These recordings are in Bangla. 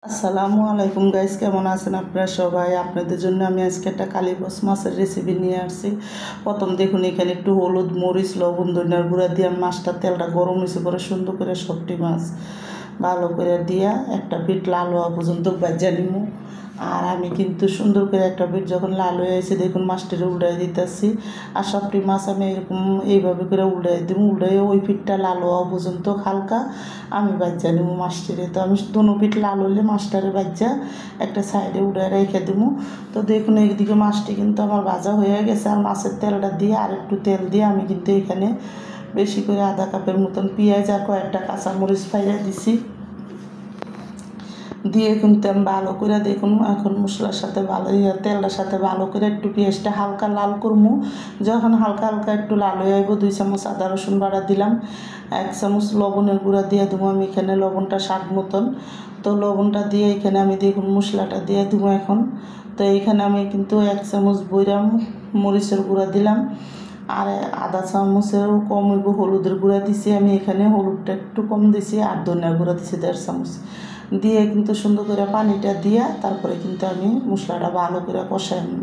আসসালামু আলাইকুম গাইস, কেমন আছেন আপনারা সবাই? আপনাদের জন্য আমি আজকে একটা কালীবাস মাছের রেসিপি নিয়ে আসছি। প্রথম দেখুন, এখানে একটু হলুদ, মরিচ, লবণ, ধনিয়ার গুঁড়া দিয়ে মাছটা তেলটা গরম হয়েছে পরে সুন্দর করে সবটি মাছ ভালো করে দিয়া একটা পিঠ লাল হওয়া পর্যন্ত ভাজা নিমু। আর আমি কিন্তু সুন্দর করে একটা পিঠ যখন লাল হয়ে আছে দেখুন মাছটিরে উল্টাই দিতেছি। আর সবটি মাছ আমি এরকম এইভাবে করে উল্টাই দিব, উল্টাই ওই পিঠটা লাল হওয়া পর্যন্ত হালকা আমি ভাজা নিব মাছটিরে। তো আমি দোনো পিঠ লাল হলে মাছটারে ভাজা একটা সাইডে উড়াই রেখে দেবো। তো দেখুন এইদিকে মাছটি কিন্তু আমার ভাজা হয়ে গেছে। আর মাছের তেলটা দিয়ে আর একটু তেল দিয়ে আমি কিন্তু এখানে বেশি করে আধা কাপের মতন পেঁয়াজ আর কয়েকটা কাঁচামরিচ ফাইয়া দিছি, দিয়ে কিন্তু আমি ভালো করে দেখুন এখন মশলার সাথে ভালো তেলটার সাথে ভালো করে একটু পেঁয়াজটা হালকা লাল করবো। যখন হালকা হালকা একটু লাল হয়ে আসবো 2 চামচ আদা রসুন বাটা দিলাম, 1 চামচ লবণের গুঁড়া দিয়ে দেবো আমি এখানে লবণটা স্বাদ মতন। তো লবণটা দিয়ে এখানে আমি দেখুন মশলাটা দিয়ে দেবো এখন। তো এইখানে আমি কিন্তু 1 চামচ বইরাম মরিচের গুঁড়া দিলাম, আর আধা চামচেরও কম হইব হলুদের গুঁড়া দিছি আমি এখানে, হলুদটা একটু কম দিছি। আর ধনিয়ার গুঁড়া দিছি 1.5 চামচ দিয়ে কিন্তু সুন্দর করে পানিটা দিয়া তারপরে কিন্তু আমি মশলাটা ভালো করে কষাই নিব।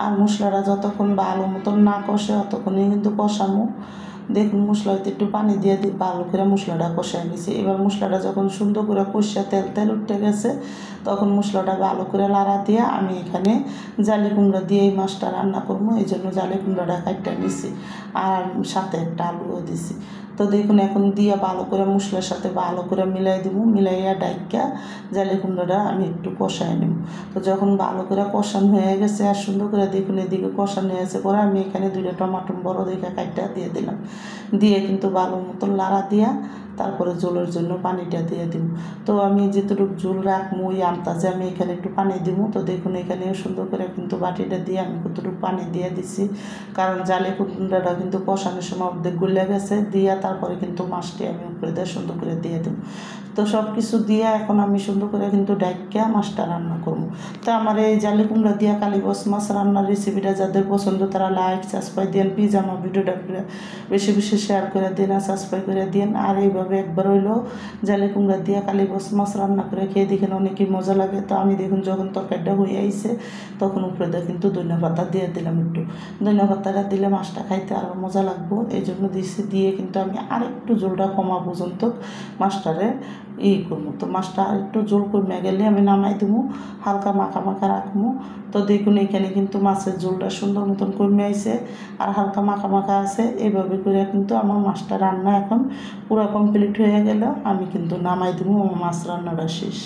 আর মশলাটা যতক্ষণ ভালো মতন না কষে ততক্ষণই কিন্তু কষামো। দেখুন মশলাতে একটু পানি দিয়ে ভালো করে মশলাটা কষাই নিছি। এবার মশলাটা যখন সুন্দর করে কষিয়ে তেল তেল উঠে গেছে তখন মশলাটা ভালো করে লাড়া দিয়ে আমি এখানে জালি কুমড়া দিয়ে এই মাছটা রান্না করবো, এই জন্য জালি কুমড়াটা কাটটা নিছি আর সাথে একটা আলুও দিছি। তো দেখুন এখন দিয়ে ভালো করে মশলার সাথে ভালো করে মিলাই দিব, মিলাইয়া ডাইকা জালি কুমড়াটা আমি একটু কষাই নেব। তো যখন ভালো করে কষানো হয়ে গেছে আর সুন্দর করে দেখুন এদিকে কষানো হয়েছে পরে আমি এখানে 2টা টমাটো বড় দেখে কাটটা দিয়ে দিলাম, দিয়ে কিন্তু ভালো মতন লাড়া দিয়া তারপরে ঝোলের জন্য পানিটা দিয়ে দিব। তো আমি যেটুকু ঝোল রাখবো ওই আন্দাজে আমি এখানে একটু পানি দিব। তো দেখুন এখানে সুন্দর করে কিন্তু বাটিটা দিয়ে আমি কতটুকু পানি দিয়ে দিছি, কারণ জালি কুমড়াটা কিন্তু কষানোর সময় অর্ধেক গলে গেছে। দিয়া তারপরে কিন্তু মাছটি আমি উপরে দিয়ে সুন্দর করে দিয়ে দেবো। তো সব কিছু দিয়ে এখন আমি সুন্দর করে কিন্তু ডাইকা মাছটা রান্না করবো। তো আমার এই জালি কুমড়া দিয়া কালীবাস মাছ রান্নার রেসিপিটা যাদের পছন্দ তারা লাইক সাবস্ক্রাইব দেন, প্লিজ আমার ভিডিওটা বেশি বেশি শেয়ার করে দিন আর সাবস্ক্রাইব করে দিন। আর এইভাবে একবার হইলেও জালি কুমড়া দিয়া কালীবাস মাছ রান্না করে খেয়ে দেখেন অনেকই মজা লাগে। তো আমি দেখুন যখন তরকারিটা হয়ে আইছে তখন উপরে দিয়ে কিন্তু ধনিয়া পাতা দিয়ে দিলাম, একটু ধনিয়া পাতাটা দিলে মাছটা খাইতে আরও মজা লাগবো এই জন্য দিয়েছি। দিয়ে কিন্তু আমি আরেকটু ঝোলটা কমা পর্যন্ত মাছটারে করবো। তো মাছটা আরেকটু ঝোল কমে গেলে আমি নামাই দেবো, হালকা মাখা মাখা রাখবো। তো দেখুন এখানে কিন্তু মাছের ঝোলটা সুন্দর মতন কমে আইছে আর হালকা মাখা মাখা আছে। এইভাবে করে কিন্তু আমার মাছটা রান্না এখন পুরো কমপ্লিট হয়ে গেল, আমি কিন্তু নামাই দেবো, আমার মাছ রান্নাটা শেষ।